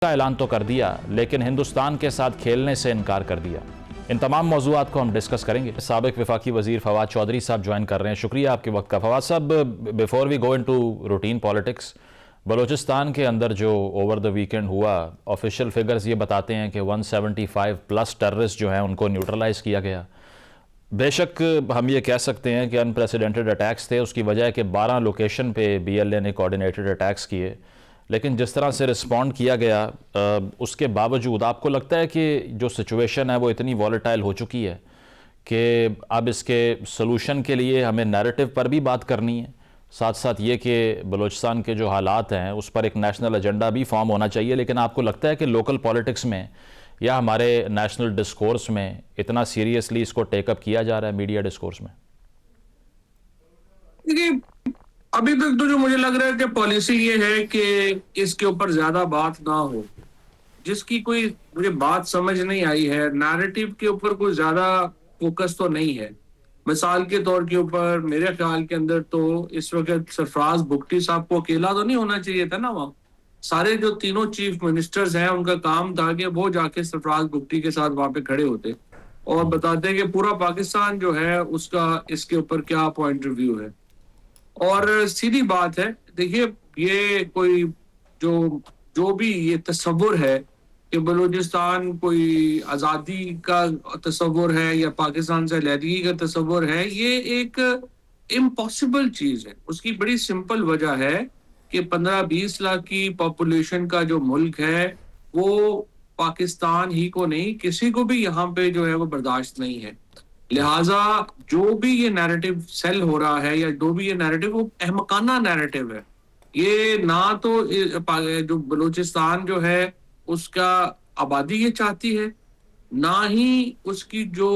का ऐलान तो कर दिया, लेकिन हिंदुस्तान के साथ खेलने से इनकार कर दिया। इन तमाम मौज़ूआत को हम डिस्कस करेंगे। साबिक वफाकी वज़ीर फवाद चौधरी साहब ज्वाइन कर रहे हैं। शुक्रिया आपके वक्त का। फवाद साहब, before we go into routine politics, Balochistan के अंदर जो ओवर द वीकेंड हुआ, ऑफिशियल फिगर्स ये बताते हैं कि 175 प्लस टेररिस्ट जो हैं उनको न्यूट्रलाइज़ किया गया। बेशक हम ये कह सकते हैं कि अनप्रेसिडेंटेड अटैक्स थे, उसकी वजह है कि 12 लोकेशन पे BLA ने कोऑर्डिनेटेड अटैक्स किए, लेकिन जिस तरह से रिस्पॉन्ड किया गया उसके बावजूद आपको लगता है कि जो सिचुएशन है वो इतनी वॉलेटाइल हो चुकी है कि अब इसके सलूशन के लिए हमें नैरेटिव पर भी बात करनी है, साथ साथ ये कि बलूचिस्तान के जो हालात हैं उस पर एक नेशनल एजेंडा भी फॉर्म होना चाहिए। लेकिन आपको लगता है कि लोकल पॉलिटिक्स में या हमारे नेशनल डिस्कोर्स में इतना सीरियसली इसको टेकअप किया जा रहा है, मीडिया डिस्कोर्स में? देखिए, अभी तक तो जो मुझे लग रहा है कि पॉलिसी ये है कि इसके ऊपर ज्यादा बात ना हो, जिसकी कोई मुझे बात समझ नहीं आई है। नैरेटिव के ऊपर कोई ज्यादा फोकस तो नहीं है। मिसाल के तौर के ऊपर मेरे ख्याल के अंदर तो इस वक्त सरफराज बुगटी साहब को अकेला तो नहीं होना चाहिए था ना। वहाँ सारे जो तीनों चीफ मिनिस्टर्स हैं उनका काम था कि वो जाके सरफराज बुगटी के साथ वहां पे खड़े होते और बताते कि पूरा पाकिस्तान जो है उसका इसके ऊपर क्या पॉइंट रिव्यू है। और सीधी बात है, देखिए, ये कोई जो जो भी ये तस्वुर है कि बलूचिस्तान कोई आज़ादी का तस्वुर है या पाकिस्तान से अलहदगी का तस्वुर है, ये एक इम्पॉसिबल चीज है। उसकी बड़ी सिंपल वजह है कि 15-20 लाख की पॉपुलेशन का जो मुल्क है वो पाकिस्तान ही को नहीं, किसी को भी यहाँ पे जो है वो बर्दाश्त नहीं है। लिहाजा जो भी ये नैरेटिव सेल हो रहा है या जो भी ये नैरेटिव, वो अहमकाना नैरेटिव है। ये ना तो जो बलूचिस्तान जो है उसका आबादी ये चाहती है, ना ही उसकी जो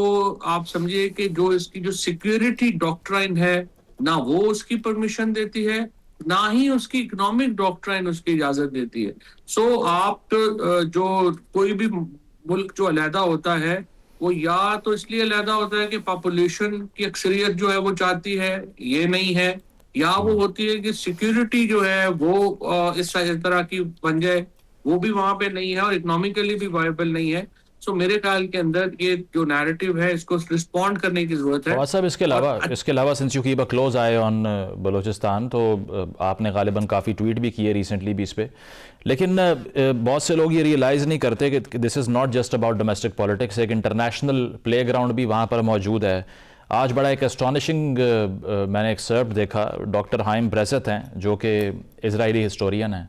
आप समझिए कि जो इसकी जो सिक्योरिटी डॉक्ट्राइन है, ना वो उसकी परमिशन देती है, ना ही उसकी इकोनॉमिक डॉक्ट्राइन उसकी इजाजत देती है। सो आप जो कोई भी मुल्क जो अलहदा होता है वो या तो इसलिए अलहदा होता है कि पॉपुलेशन की अक्सरियत जो है वो चाहती है, ये नहीं है, या वो होती है कि सिक्योरिटी जो है वो इस तरह की बन जाए, वो भी वहां पे नहीं है और इकोनॉमिकली भी वायबल नहीं है। सो मेरे ख्याल के अंदर ये जो नैरेटिव है इसको रिस्पॉन्ड करने की जरूरत है। साहब, इसके अलावा since you keep a close I on Balochistan, तो आपने गालिबन काफ़ी ट्वीट भी किए रिसेंटली भी इस पे, लेकिन बहुत से लोग ये रियलाइज़ नहीं करते कि this is not just about domestic politics. एक इंटरनेशनल प्ले ग्राउंड भी वहाँ पर मौजूद है। आज बड़ा एक एस्टॉनिशिंग मैंने एक सर्व देखा, डॉक्टर हाइम ब्रेसेथ हैं जो कि इजरायली हिस्टोरियन हैं।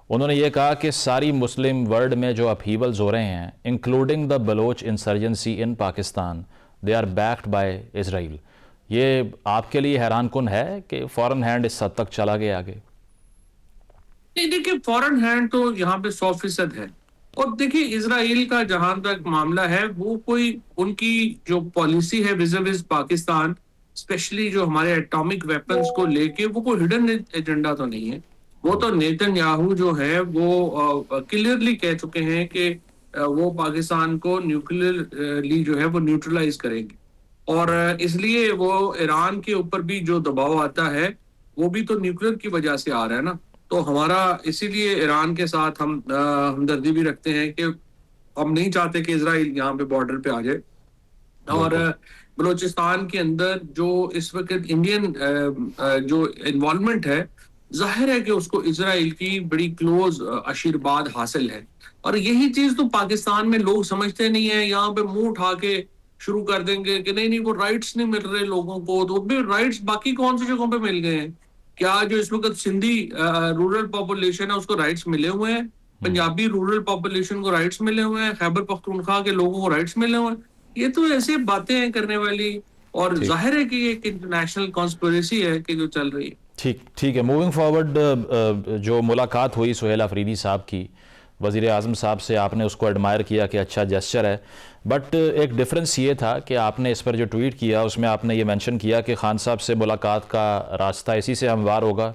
उन्होंने ये कहा कि सारी मुस्लिम वर्ल्ड में जो अपहीवल्स हो रहे हैं, including the Baloch insurgency in Pakistan, they are backed by Israel. ये आपके लिए हैरान कुन है कि फॉरेन हैंड इस हद तक चला गया आगे? नहीं, देखिए, फॉरेन हैंड तो यहाँ पे 100% है। और देखिए, इजराइल का जहां तक मामला है, वो कोई उनकी जो पॉलिसी है विज़ पाकिस्तान, स्पेशली जो हमारे एटॉमिक वेपन्स को लेके, वो कोई हिडन एजेंडा तो नहीं है। वो तो नेतन्याहू जो है वो क्लियरली कह चुके हैं कि वो पाकिस्तान को न्यूक्लियरली जो है वो न्यूट्रलाइज करेंगे। और इसलिए वो ईरान के ऊपर भी जो दबाव आता है वो भी तो न्यूक्लियर की वजह से आ रहा है ना। तो हमारा इसीलिए ईरान के साथ हम हमदर्दी भी रखते हैं कि हम नहीं चाहते कि इजराइल यहाँ पे बॉर्डर पे आ जाए। और बलूचिस्तान के अंदर जो इस वक्त इंडियन जो इन्वॉल्वमेंट है, जाहिर है कि उसको इजराइल की बड़ी क्लोज आशीर्वाद हासिल है। और यही चीज तो पाकिस्तान में लोग समझते नहीं है। यहाँ पे मुंह उठा के शुरू कर देंगे कि नहीं नहीं, वो राइट्स नहीं मिल रहे लोगों को, तो भी राइट्स बाकी कौन सी जगहों पे मिल गए हैं? क्या जो इस वक्त सिंधी रूरल पॉपुलेशन है उसको राइट्स मिले हुए हैं? पंजाबी रूरल पॉपुलेशन को राइट्स मिले हुए हैं? खैबर पख्तूनख्वा के लोगों को राइट्स मिले हुए हैं? ये तो ऐसे बातें हैं करने वाली। और जाहिर है कि ये एक इंटरनेशनल कॉन्स्पिरेसी है कि जो चल रही है। ठीक है। मूविंग फॉरवर्ड, जो मुलाकात हुई सुहेल अफरीदी साहब की वज़ीर आज़म साहब से, आपने उसको एडमायर किया कि अच्छा जेस्चर है, बट एक डिफरेंस ये था कि आपने इस पर जो ट्वीट किया उसमें आपने ये मेंशन किया कि खान साहब से मुलाकात का रास्ता इसी से हमवार होगा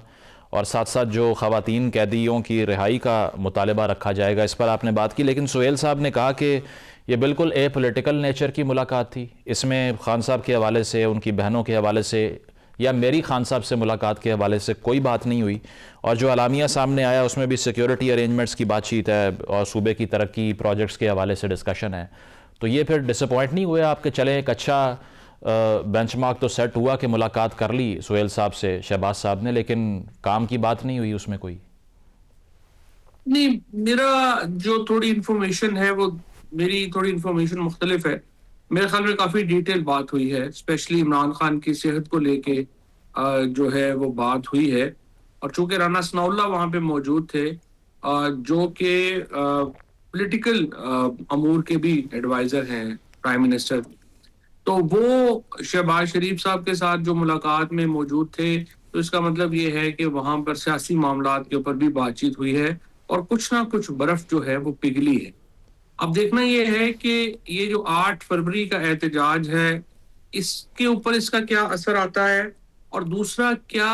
और साथ साथ जो ख़वातीन कैदियों की रिहाई का मुतालबा रखा जाएगा, इस पर आपने बात की। लेकिन सुहेल साहब ने कहा कि ये बिल्कुल ए पॉलिटिकल नेचर की मुलाकात थी, इसमें खान साहब के हवाले से, उनकी बहनों के हवाले से या मेरी खान साहब से मुलाकात के हवाले से कोई बात नहीं हुई, और जो अलामिया सामने आया उसमें भी सिक्योरिटी अरेंजमेंट्स की बातचीत है और सूबे की तरक्की प्रोजेक्ट्स के हवाले से डिस्कशन है, तो ये फिर डिसअपॉइंट नहीं हुए आपके? चले एक अच्छा बेंचमार्क तो सेट हुआ कि मुलाकात कर ली सुहेल साहब से शहबाज साहब ने, लेकिन काम की बात नहीं हुई उसमें कोई? नहीं, मेरा जो थोड़ी इन्फॉर्मेशन है वो मेरी थोड़ी इन्फॉर्मेशन मुख्तलिफ है। मेरे ख्याल में काफी डिटेल बात हुई है, स्पेशली इमरान खान की सेहत को लेके जो है वो बात हुई है। और चूंकि राना सनाउल्लाह वहां पे मौजूद थे, जो कि पॉलिटिकल अमूर के भी एडवाइजर हैं प्राइम मिनिस्टर, तो वो शहबाज शरीफ साहब के साथ जो मुलाकात में मौजूद थे, तो इसका मतलब ये है कि वहां पर सियासी मामलात के ऊपर भी बातचीत हुई है और कुछ ना कुछ बर्फ जो है वो पिघली है। अब देखना ये है कि ये जो 8 फरवरी का एहतजाज है, इसके ऊपर इसका क्या असर आता है, और दूसरा क्या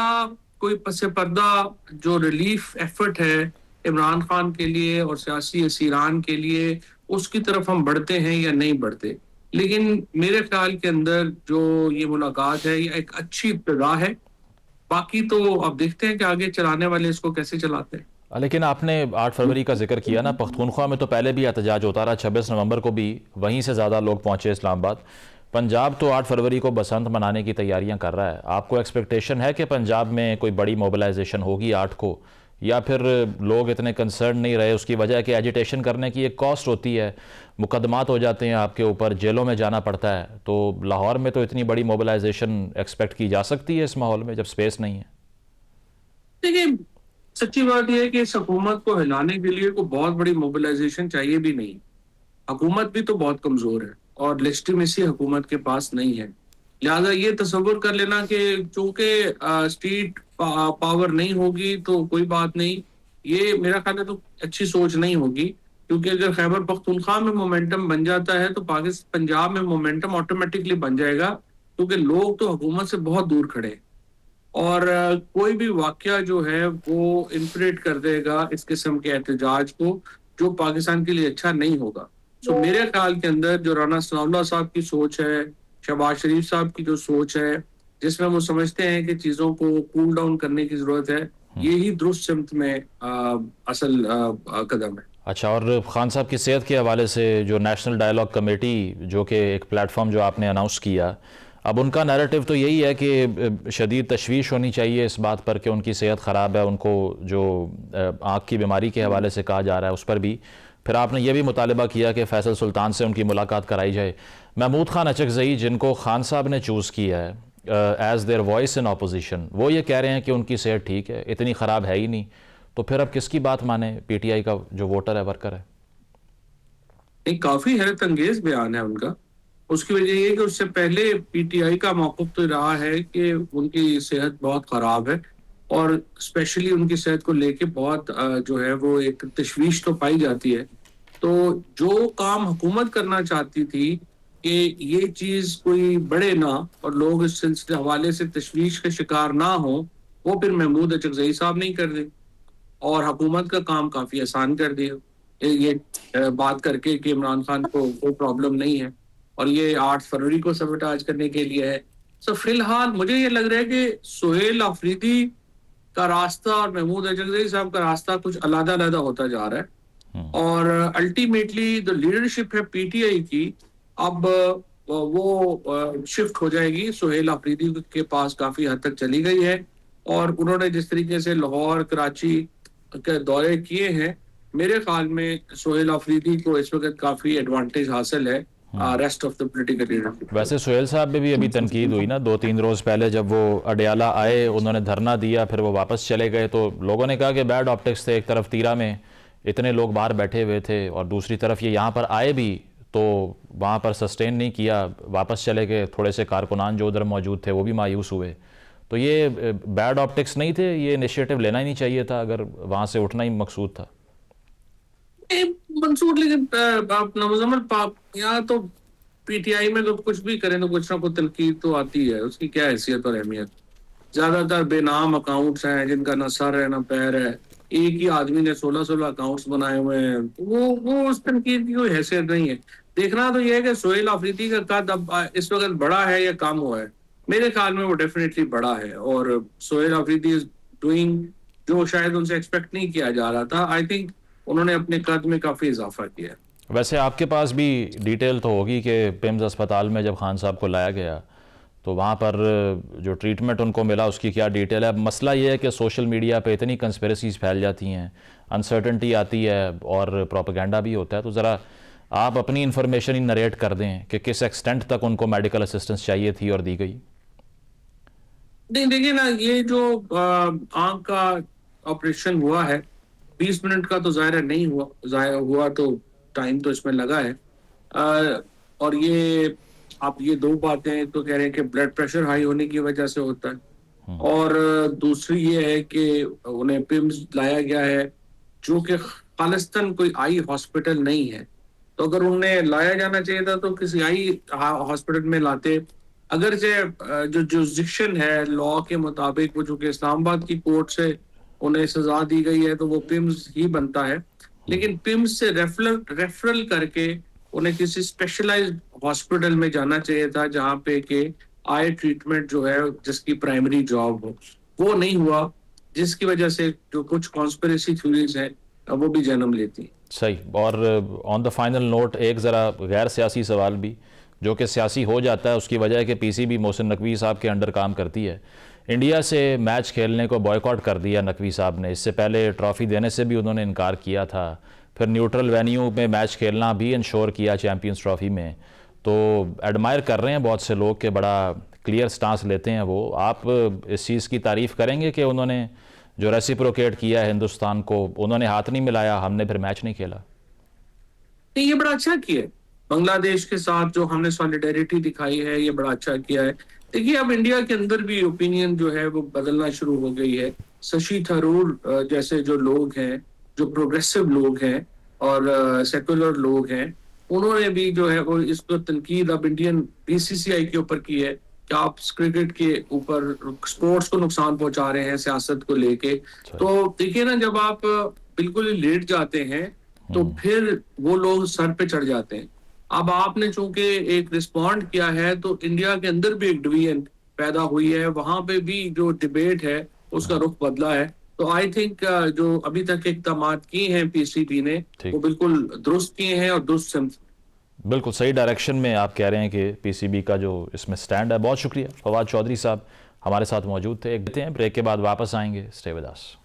कोई पसे पर्दा जो रिलीफ एफर्ट है इमरान खान के लिए और सियासी असीरान के लिए, उसकी तरफ हम बढ़ते हैं या नहीं बढ़ते। लेकिन मेरे ख्याल के अंदर जो ये मुलाकात है, ये एक अच्छी इब्तिदा है। बाकी तो अब देखते हैं कि आगे चलाने वाले इसको कैसे चलाते हैं। लेकिन आपने 8 फरवरी का जिक्र किया ना, पख्तूनख्वा में तो पहले भी एहतजाज होता रहा, 26 नवंबर को भी वहीं से ज़्यादा लोग पहुंचे इस्लामाबाद। पंजाब तो 8 फरवरी को बसंत मनाने की तैयारियां कर रहा है। आपको एक्सपेक्टेशन है कि पंजाब में कोई बड़ी मोबिलाइजेशन होगी 8 को, या फिर लोग इतने कंसर्न नहीं रहे? उसकी वजह है कि एजिटेशन करने की एक कॉस्ट होती है, मुकदमात हो जाते हैं आपके ऊपर, जेलों में जाना पड़ता है। तो लाहौर में तो इतनी बड़ी मोबिलाइजेशन एक्सपेक्ट की जा सकती है इस माहौल में जब स्पेस नहीं है? देखिए, सच्ची बात यह है कि इस हुकूमत को हिलाने के लिए कोई बहुत बड़ी मोबिलाइजेशन चाहिए भी नहीं। हुकूमत भी तो बहुत कमजोर है और लेजिटिमेसी हुकूमत के पास नहीं है। लिहाजा ये तसव्वुर कर लेना कि चूंकि स्टेट पावर नहीं होगी तो कोई बात नहीं, ये मेरा ख्याल है तो अच्छी सोच नहीं होगी। क्योंकि अगर खैबर पख्तूनख्वा में मोमेंटम बन जाता है तो पाकिस्तान पंजाब में मोमेंटम ऑटोमेटिकली बन जाएगा, क्योंकि लोग तो हुकूमत से बहुत दूर खड़े हैं। और कोई भी वाकया जो है वो इन्फ्लेट कर देगा इस किस्म के एहतजाज को, जो पाकिस्तान के लिए अच्छा नहीं होगा। सो मेरे ख्याल के अंदर जो राना सनाउल्लाह साहब की सोच है, शहबाज शरीफ साहब की जो सोच है, जिसमें वो समझते हैं कि चीजों को कूल डाउन करने की जरूरत है, यही दुरुस्त सिमत में असल कदम है। अच्छा, और खान साहब की सेहत के हवाले से जो नेशनल डायलॉग कमेटी, जो कि एक प्लेटफॉर्म जो आपने अनाउंस किया, अब उनका नैरेटिव तो यही है कि शदीद तशवीश होनी चाहिए इस बात पर कि उनकी सेहत ख़राब है, उनको जो आँख की बीमारी के हवाले से कहा जा रहा है उस पर भी। फिर आपने ये भी मुतालबा किया कि फैसल सुल्तान से उनकी मुलाकात कराई जाए। महमूद खान अचकज़ई, जिनको खान साहब ने चूज़ किया है as their voice in opposition, वो ये कह रहे हैं कि उनकी सेहत ठीक है, इतनी ख़राब है ही नहीं। तो फिर अब किसकी बात माने? PTI का जो वोटर है, वर्कर है? एक काफी हैरत अंगेज बयान है उनका। उसकी वजह ये है कि उससे पहले PTI का मौक़िफ़ तो रहा है कि उनकी सेहत बहुत खराब है और स्पेशली उनकी सेहत को लेके बहुत जो है वो एक तशवीश तो पाई जाती है। तो जो काम हुकूमत करना चाहती थी कि ये चीज कोई बढ़े ना और लोग इस सिलसिले हवाले से तशवीश का शिकार ना हो, वो फिर महमूद अचकज़ई साहब नहीं कर रहे और हुकूमत का काम काफी आसान कर दिया ये बात करके कि इमरान खान को कोई प्रॉब्लम नहीं है और ये 8 फरवरी को सबटाज करने के लिए है। सो फिलहाल मुझे ये लग रहा है कि सुहेल अफरीदी का रास्ता और महमूद अचकज़ई साहब का रास्ता कुछ अलग-अलग होता जा रहा है और अल्टीमेटली जो लीडरशिप है PTI की, अब वो शिफ्ट हो जाएगी। सुहेल अफरीदी के पास काफी हद तक चली गई है और उन्होंने जिस तरीके से लाहौर, कराची के दौरे किए हैं, मेरे ख्याल में सुहेल अफरीदी को इस वक्त काफी एडवांटेज हासिल है rest of the political leadership. वैसे सुहेल साहब में भी अभी तनकीद हुई ना, 2-3 रोज पहले जब वो अडयाला आए, उन्होंने धरना दिया, फिर वो वापस चले गए, तो लोगों ने कहा कि बैड ऑप्टिक्स थे। एक तरफ तीरा में इतने लोग बाहर बैठे हुए थे और दूसरी तरफ ये यहाँ पर आए भी तो वहाँ पर सस्टेन नहीं किया, वापस चले गए। थोड़े से कारकुनान जो उधर मौजूद थे वो भी मायूस हुए। तो ये बैड ऑप्टिक्स नहीं थे? ये इनिशिएटिव लेना ही नहीं चाहिए था अगर वहाँ से उठना ही मकसूद था? मंसूर, लेकिन यहाँ तो PTI में तो कुछ भी करें तो कुछ ना कुछ तनकीद तो आती है, उसकी क्या हैसियत और अहमियत। ज्यादातर बेनाम अकाउंट्स हैं जिनका ना सर है ना पैर है, एक ही आदमी ने 16 अकाउंट्स बनाए हुए हैं, वो उस तनकीद की कोई हैसियत नहीं है। देखना तो यह है कि सुहेल अफरीदी का कद अब इस वक्त बड़ा है या कम हुआ है। मेरे ख्याल में वो डेफिनेटली बड़ा है। और सोहेल अफरीदी इज डूइंग जो शायद उनसे एक्सपेक्ट नहीं किया जा रहा था। आई थिंक उन्होंने अपने कद में काफ़ी इजाफा किया। वैसे आपके पास भी डिटेल तो होगी कि पिम्स अस्पताल में जब खान साहब को लाया गया तो वहाँ पर जो ट्रीटमेंट उनको मिला उसकी क्या डिटेल है? अब मसला ये है कि सोशल मीडिया पे इतनी कंस्पिरेसीज फैल जाती हैं, अनसर्टेनिटी आती है और प्रोपेगेंडा भी होता है, तो ज़रा आप अपनी इन्फॉर्मेशन ही नरेट कर दें कि किस एक्सटेंट तक उनको मेडिकल असिस्टेंस चाहिए थी और दी गई। नहीं, देखिए ना, ये जो आंख का ऑपरेशन हुआ है 20 मिनट का, तो ज़ाहिर है नहीं हुआ, ज़ाहिर हुआ तो टाइम तो इसमें लगा है। और ये आप ये दो बातें तो कह रहे हैं कि ब्लड प्रेशर हाई होने की वजह से होता है, और दूसरी ये है कि उन्हें पिम्स लाया गया है जो कि खालिस्तान कोई आई हॉस्पिटल नहीं है। तो अगर उन्हें लाया जाना चाहिए था तो किसी आई हॉस्पिटल में लाते। अगर से जो जुरिस्डिक्शन है लॉ के मुताबिक, वो जो कि इस्लामाबाद की कोर्ट से उन्हें सजा दी गई है, तो वो पिम्स ही बनता है। लेकिन पिम्स से रेफरल करके उन्हें किसी स्पेशलाइज्ड हॉस्पिटल में जाना चाहिए था जहां पे के आई ट्रीटमेंट जो है जिसकी प्राइमरी जॉब हो, वो नहीं हुआ, जिसकी वजह से जो कुछ कॉन्स्पिरेसी थ्योरीज है वो भी जन्म लेती है। सही। और ऑन द फाइनल नोट एक ज़रा गैर सियासी सवाल भी, जो कि सियासी हो जाता है, उसकी वजह है कि पीसीबी मोहसिन नकवी साहब के अंडर काम करती है। इंडिया से मैच खेलने को बॉयकॉट कर दिया नकवी साहब ने। इससे पहले ट्रॉफ़ी देने से भी उन्होंने इनकार किया था, फिर न्यूट्रल वेन्यू में मैच खेलना भी इंश्योर किया चैम्पियंस ट्रॉफ़ी में। तो एडमायर कर रहे हैं बहुत से लोग कि बड़ा क्लियर स्टांस लेते हैं वो। आप इस चीज़ की तारीफ़ करेंगे कि उन्होंने जो रेसिप्रोकेट किया है हिंदुस्तान को, उन्होंने हाथ नहीं मिलाया, हमने फिर मैच नहीं खेला? नहीं, ये बड़ा अच्छा किया है। बांग्लादेश के साथ जो हमने सॉलिडेरिटी दिखाई है, ये बड़ा अच्छा किया है। देखिए, अब इंडिया के अंदर भी ओपिनियन जो है वो बदलना शुरू हो गई है। शशि थरूर जैसे जो लोग हैं, जो प्रोग्रेसिव लोग हैं और सेकुलर लोग हैं, उन्होंने भी जो है वो इसको तनकीद अब इंडियन बीसीसीआई के ऊपर की है कि आप क्रिकेट के ऊपर स्पोर्ट्स को नुकसान पहुंचा रहे हैं सियासत को लेके। तो देखिए ना, जब आप बिल्कुल ही लेट जाते हैं तो फिर वो लोग सर पे चढ़ जाते हैं। अब आपने चूंकि एक रिस्पॉन्ड किया है तो इंडिया के अंदर भी एक डिवीजन पैदा हुई है, वहां पे भी जो डिबेट है उसका रुख बदला है। तो आई थिंक जो अभी तक इक़दाम किए हैं पीसीबी ने, वो बिल्कुल दुरुस्त किए हैं और दुरुस्त सिमत। बिल्कुल सही डायरेक्शन में आप कह रहे हैं कि पीसीबी का जो इसमें स्टैंड है। बहुत शुक्रिया, फवाद चौधरी साहब हमारे साथ मौजूद थे। एक देते हैं ब्रेक के बाद वापस आएंगे। Stay with us.